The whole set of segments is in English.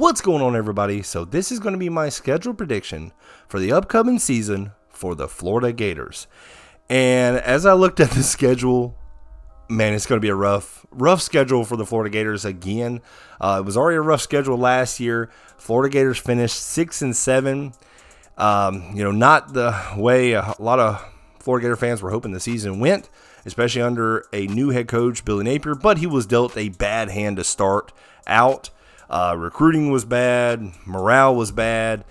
What's going on, everybody? So this is going to be my schedule prediction for the upcoming season for the Florida Gators. And as I looked at the schedule, man, it's going to be a rough schedule for the Florida Gators again. It was already a rough schedule last year. Florida Gators finished 6-7. Not the way a lot of Florida Gator fans were hoping the season went, especially under a new head coach, Billy Napier. But he was dealt a bad hand to start out. Recruiting was bad, morale was bad,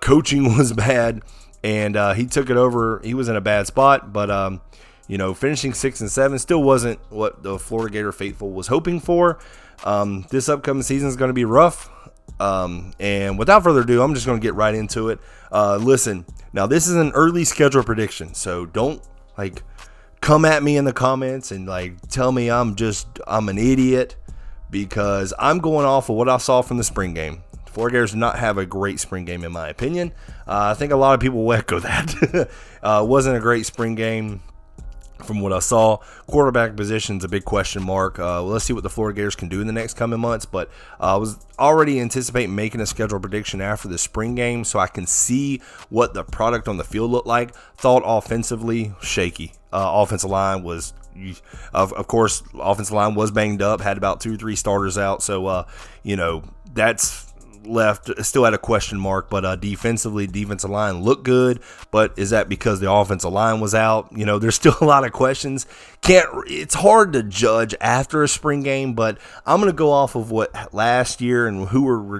coaching was bad, and he took it over. He was in a bad spot, but finishing 6-7 still wasn't what the Florida Gator faithful was hoping for. This upcoming season is going to be rough, and without further ado, I'm just going to get right into it. Listen, now this is an early schedule prediction, so don't come at me in the comments and tell me I'm an idiot. Because I'm going off of what I saw from the spring game. Florida Gators did not have a great spring game, in my opinion. I think a lot of people will echo that. Wasn't a great spring game from what I saw. Quarterback position's a big question mark. Let's see what the Florida Gators can do in the next coming months. But I was already anticipating making a schedule prediction after the spring game so I can see what the product on the field looked like. Thought offensively, shaky. Offensive line was... Of course, offensive line was banged up, had about 2 or 3 starters out, so that's left still at a question mark. But defensively, defensive line looked good, but is that because the offensive line was out? There's still a lot of questions. It's hard to judge after a spring game, but I'm going to go off of what last year and who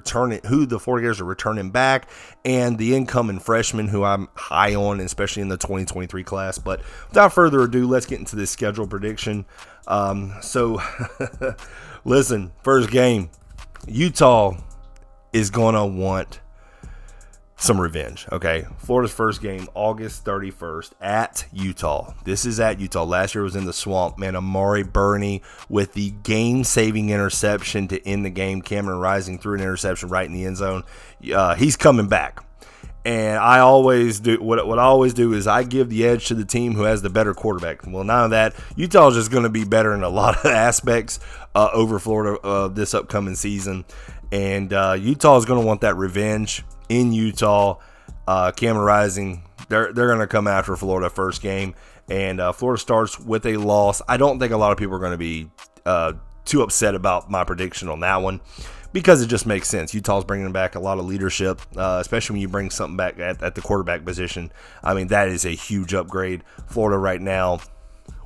the Florida Gators are returning back, and the incoming freshmen who I'm high on, especially in the 2023 class. But without further ado, let's get into this schedule prediction. Listen, first game, Utah is going to want some revenge, okay? Florida's first game, August 31st, at Utah. This is at Utah. Last year was in the Swamp. Man, Amari Burney with the game-saving interception to end the game. Cameron Rising threw an interception right in the end zone. He's coming back. And I always do what I always do is I give the edge to the team who has the better quarterback. Well, none of that. Utah is just going to be better in a lot of aspects over Florida this upcoming season. And Utah is going to want that revenge in Utah. Cameron Rising, they're going to come after Florida first game. And Florida starts with a loss. I don't think a lot of people are going to be too upset about my prediction on that one, because it just makes sense. Utah's bringing back a lot of leadership, especially when you bring something back at the quarterback position. I mean, that is a huge upgrade. Florida right now,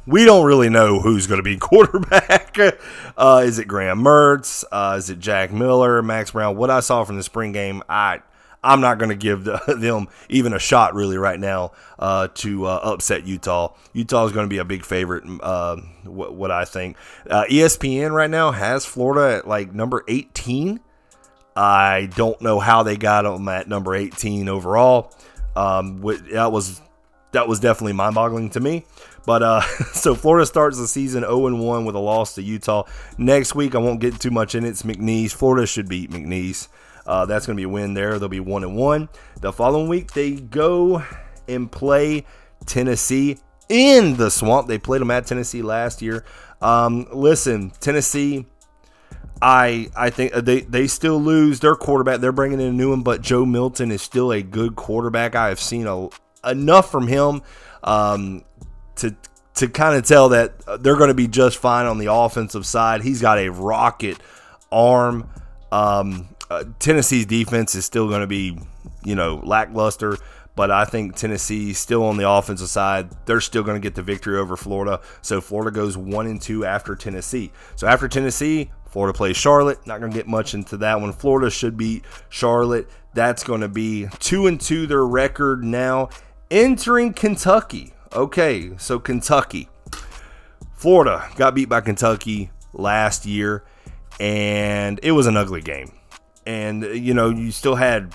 we don't really know who's going to be quarterback. Is it Graham Mertz? Is it Jack Miller, Max Brown? What I saw from the spring game, I'm not going to give them even a shot really right now to upset Utah. Utah is going to be a big favorite, what I think. ESPN right now has Florida at number 18. I don't know how they got them at number 18 overall. That was definitely mind-boggling to me. But so Florida starts the season 0-1 with a loss to Utah. Next week, I won't get too much in it. It's McNeese. Florida should beat McNeese. That's going to be a win there. They'll be 1-1. The following week, they go and play Tennessee in the Swamp. They played them at Tennessee last year. Listen, Tennessee, I think they still lose their quarterback. They're bringing in a new one, but Joe Milton is still a good quarterback. I have seen enough from him to kind of tell that they're going to be just fine on the offensive side. He's got a rocket arm. Tennessee's defense is still going to be, lackluster, but I think Tennessee still on the offensive side. They're still going to get the victory over Florida. So Florida goes 1-2 after Tennessee. So after Tennessee, Florida plays Charlotte. Not going to get much into that one. Florida should beat Charlotte. That's going to be 2-2 their record now. Entering Kentucky. Okay, so Kentucky. Florida got beat by Kentucky last year, and it was an ugly game. And, you still had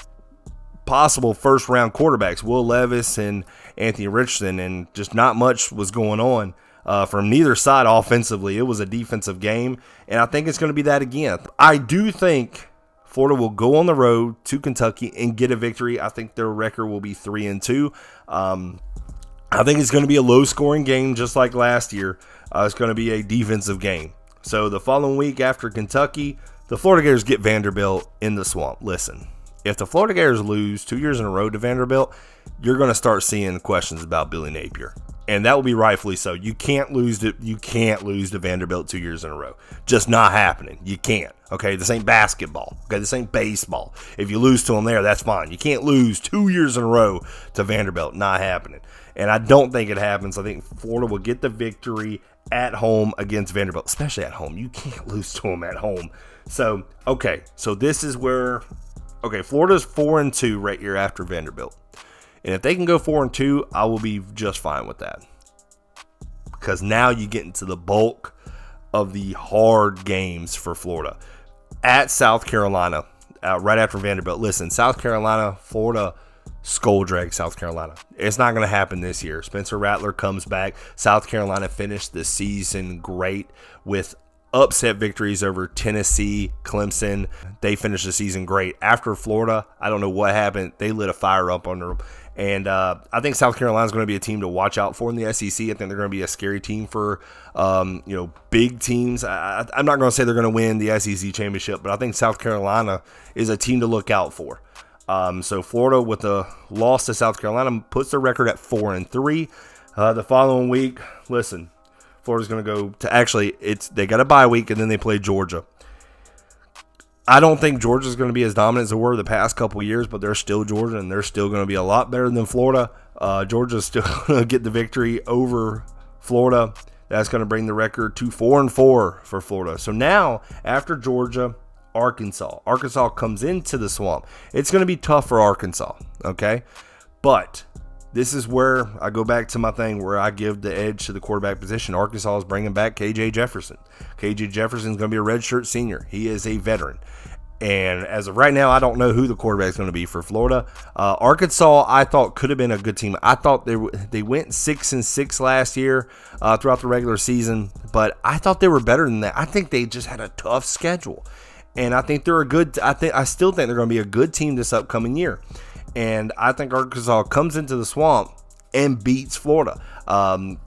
possible first-round quarterbacks, Will Levis and Anthony Richardson, and just not much was going on from neither side offensively. It was a defensive game, and I think it's going to be that again. I do think Florida will go on the road to Kentucky and get a victory. I think their record will be 3-2. I think it's going to be a low-scoring game just like last year. It's going to be a defensive game. So the following week after Kentucky, the Florida Gators get Vanderbilt in the swamp. Listen, if the Florida Gators lose 2 years in a row to Vanderbilt, you're going to start seeing questions about Billy Napier. And that will be rightfully so. You can't lose to Vanderbilt 2 years in a row. Just not happening. You can't. Okay, this ain't basketball. Okay, this ain't baseball. If you lose to them there, that's fine. You can't lose 2 years in a row to Vanderbilt. Not happening. And I don't think it happens. I think Florida will get the victory at home against Vanderbilt, especially at home. You can't lose to them at home. So, okay, so this is where, Florida's 4-2 right here after Vanderbilt. And if they can go 4-2, I will be just fine with that. Because now you get into the bulk of the hard games for Florida. At South Carolina, right after Vanderbilt. Listen, South Carolina, Florida, skull drag South Carolina. It's not going to happen this year. Spencer Rattler comes back. South Carolina finished the season great with upset victories over Tennessee, Clemson. They finished the season great. After Florida, I don't know what happened. They lit a fire up under them. And I think South Carolina is going to be a team to watch out for in the SEC. I think they're going to be a scary team for, big teams. I'm not going to say they're going to win the SEC championship, but I think South Carolina is a team to look out for. So Florida, with a loss to South Carolina, puts their record at 4-3. The following week, listen, Florida's going to go to they got a bye week and then they play Georgia. I don't think Georgia's going to be as dominant as they were the past couple of years, but they're still Georgia and they're still going to be a lot better than Florida. Georgia's still going to get the victory over Florida. That's going to bring the record to 4-4 for Florida. So now, after Georgia, Arkansas comes into the swamp. It's going to be tough for Arkansas, okay? But this is where I go back to my thing where I give the edge to the quarterback position. Arkansas is bringing back KJ Jefferson. KJ Jefferson is going to be a redshirt senior. He is a veteran. And as of right now, I don't know who the quarterback is going to be for Florida. Arkansas, I thought, could have been a good team. I thought they went 6-6 last year throughout the regular season, but I thought they were better than that. I think they just had a tough schedule. And I think they're I still think they're going to be a good team this upcoming year. And I think Arkansas comes into the swamp and beats Florida. I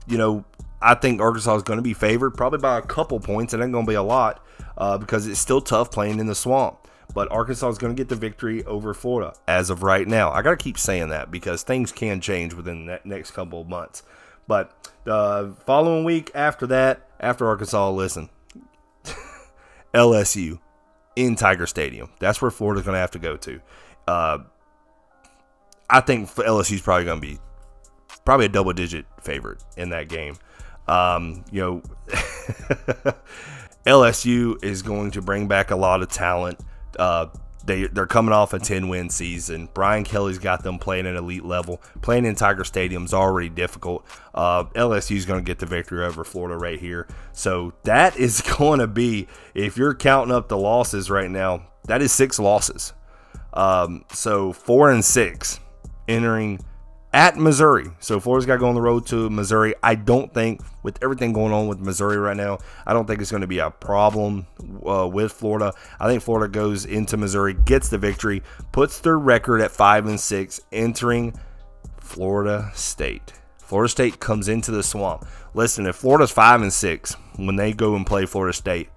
think Arkansas is going to be favored probably by a couple points. It ain't going to be a lot because it's still tough playing in the swamp. But Arkansas is going to get the victory over Florida as of right now. I got to keep saying that because things can change within the next couple of months. But the following week after that, after Arkansas, listen, LSU in Tiger Stadium. That's where Florida's going to have to go to. I think LSU is probably going to be a double-digit favorite in that game. LSU is going to bring back a lot of talent. They're coming off a 10-win season. Brian Kelly's got them playing at elite level. Playing in Tiger Stadium is already difficult. LSU is going to get the victory over Florida right here. So that is going to be, if you're counting up the losses right now, that is 6 losses. So 4-6 entering at Missouri. So Florida's got to go on the road to Missouri. I don't think, with everything going on with Missouri right now, I don't think it's going to be a problem with Florida. I think Florida goes into Missouri, gets the victory, puts their record at 5-6, entering Florida State. Florida State comes into the swamp. Listen, if Florida's 5-6 when they go and play Florida State,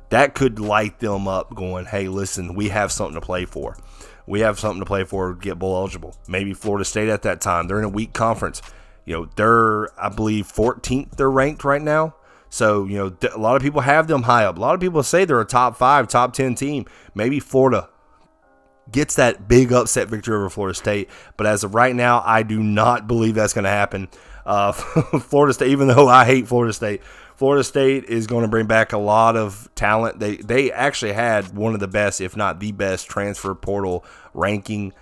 that could light them up going, hey, listen, we have something to play for. We have something to play for to get bowl eligible. Maybe Florida State at that time. They're in a weak conference. They're, I believe, 14th they're ranked right now. So, a lot of people have them high up. A lot of people say they're a top 5, top 10 team. Maybe Florida gets that big upset victory over Florida State. But as of right now, I do not believe that's going to happen. Florida State, even though I hate Florida State is going to bring back a lot of talent. They actually had one of the best, if not the best, transfer portal ranking.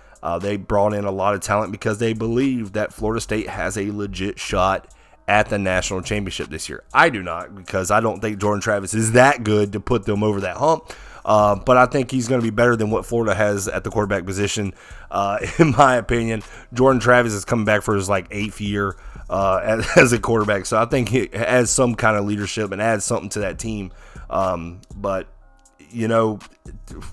They brought in a lot of talent because they believe that Florida State has a legit shot at the national championship this year. I do not, because I don't think Jordan Travis is that good to put them over that hump. But I think he's going to be better than what Florida has at the quarterback position, in my opinion. Jordan Travis is coming back for his 8th year as a quarterback, so I think he adds some kind of leadership and adds something to that team. But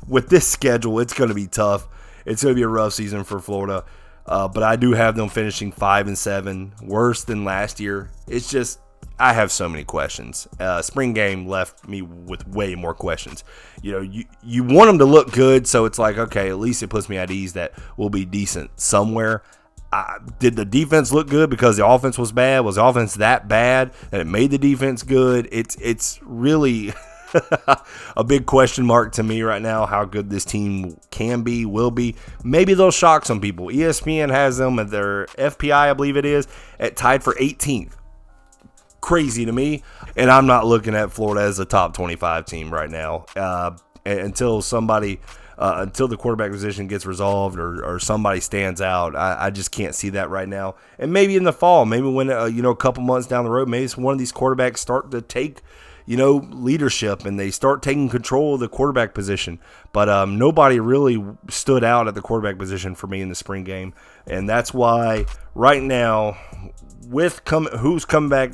with this schedule, it's going to be tough. It's going to be a rough season for Florida. But I do have them finishing 5-7, worse than last year. It's just I have so many questions. Spring game left me with way more questions. You want them to look good, so it's like, okay, at least it puts me at ease that we'll be decent somewhere. Did the defense look good because the offense was bad? Was the offense that bad that it made the defense good? It's really a big question mark to me right now how good this team can be, will be. Maybe they'll shock some people. ESPN has them at their FPI, I believe it is, at tied for 18th. Crazy to me, and I'm not looking at Florida as a top 25 team right now until the quarterback position gets resolved or somebody stands out. I just can't see that right now. And maybe in the fall, maybe when a couple months down the road, maybe one of these quarterbacks start to take leadership and they start taking control of the quarterback position. But nobody really stood out at the quarterback position for me in the spring game, and that's why right now who's come back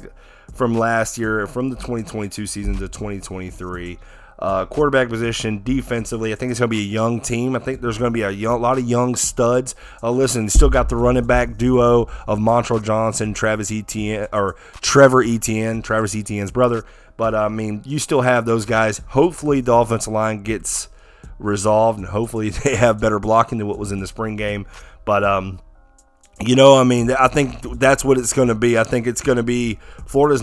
from last year, from the 2022 season to 2023. Quarterback position, defensively, I think it's going to be a young team. I think there's going to be a lot of young studs. Listen, still got the running back duo of Montrell Johnson, Trevor Etienne, Travis Etienne's brother. But, you still have those guys. Hopefully the offensive line gets resolved, and hopefully they have better blocking than what was in the spring game. But, I think that's what it's going to be. I think it's going to be Florida's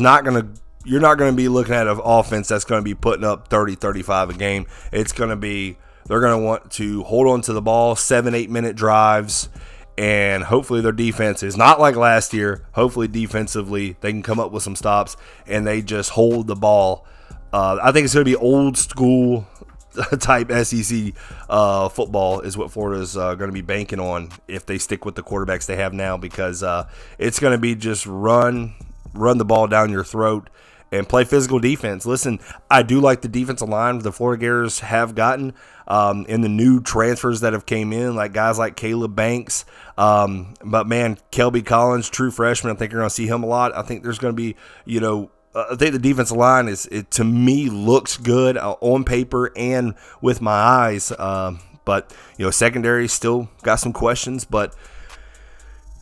you're not going to be looking at an offense that's going to be putting up 30, 35 a game. It's going to be, they're going to want to hold on to the ball, 7-8 minute drives, and hopefully their defense is not like last year. Hopefully defensively they can come up with some stops and they just hold the ball. I think it's going to be old school type SEC football is what Florida's going to be banking on if they stick with the quarterbacks they have now, because it's going to be just run the ball down your throat and play physical defense. Listen, I do like the defensive line the Florida Gators have gotten in the new transfers that have came in, like guys like Caleb Banks. But, man, Kelby Collins, true freshman, I think you're going to see him a lot. I think there's going to be, I think the defensive line to me looks good on paper and with my eyes. But secondary still got some questions. But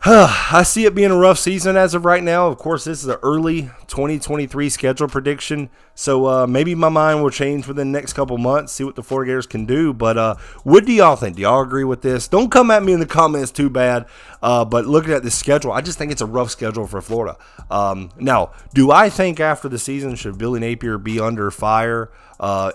I see it being a rough season as of right now. Of course, this is an early 2023 schedule prediction, so maybe my mind will change within the next couple months, see what the Florida Gators can do. But what do y'all think? Do y'all agree with this? Don't come at me in the comments too bad, but looking at the schedule, I just think it's a rough schedule for Florida. Now, do I think after the season should Billy Napier be under fire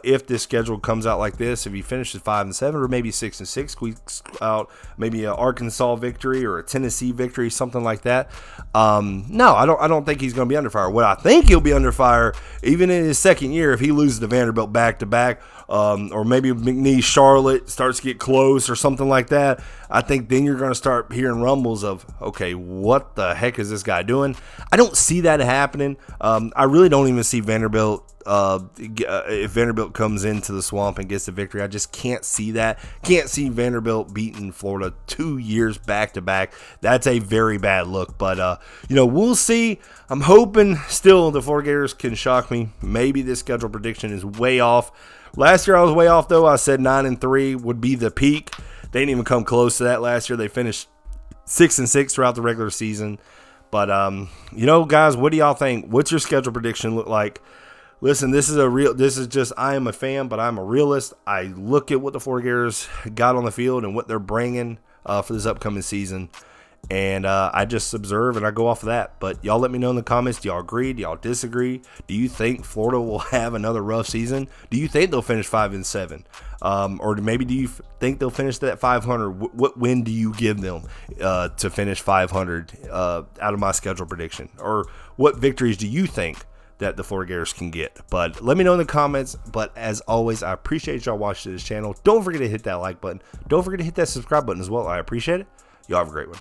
if this schedule comes out like this? If he finishes 5-7 or maybe 6-6, squeaks out maybe an Arkansas victory or a Tennessee victory, something like that. No, I don't think he's going to be under fire. What I think he'll be under fire, even in his second year, if he loses to Vanderbilt back-to-back, or maybe McNeese Charlotte starts to get close or something like that, I think then you're going to start hearing rumbles of, okay, what the heck is this guy doing? I don't see that happening. I really don't even see Vanderbilt. If Vanderbilt comes into the swamp and gets the victory, I just can't see that. Can't see Vanderbilt beating Florida 2 years back-to-back. That's a very bad look. But, we'll see. I'm hoping still the Florida Gators can shock me. Maybe this schedule prediction is way off. Last year I was way off, though. I said 9-3 would be the peak. They didn't even come close to that last year. They finished 6-6 throughout the regular season. But, guys, what do y'all think? What's your schedule prediction look like? Listen, I am a fan, but I'm a realist. I look at what the Florida Gators got on the field and what they're bringing for this upcoming season. And I just observe and I go off of that. But y'all let me know in the comments. Do y'all agree? Do y'all disagree? Do you think Florida will have another rough season? Do you think they'll finish 5-7? Or maybe do you think they'll finish that 500? What win do you give them to finish 500 out of my schedule prediction? Or what victories do you think that the Florida Gators can get? But let me know in the comments. But as always, I appreciate y'all watching this channel. Don't forget to hit that like button. Don't forget to hit that subscribe button as well. I appreciate it. Y'all have a great one.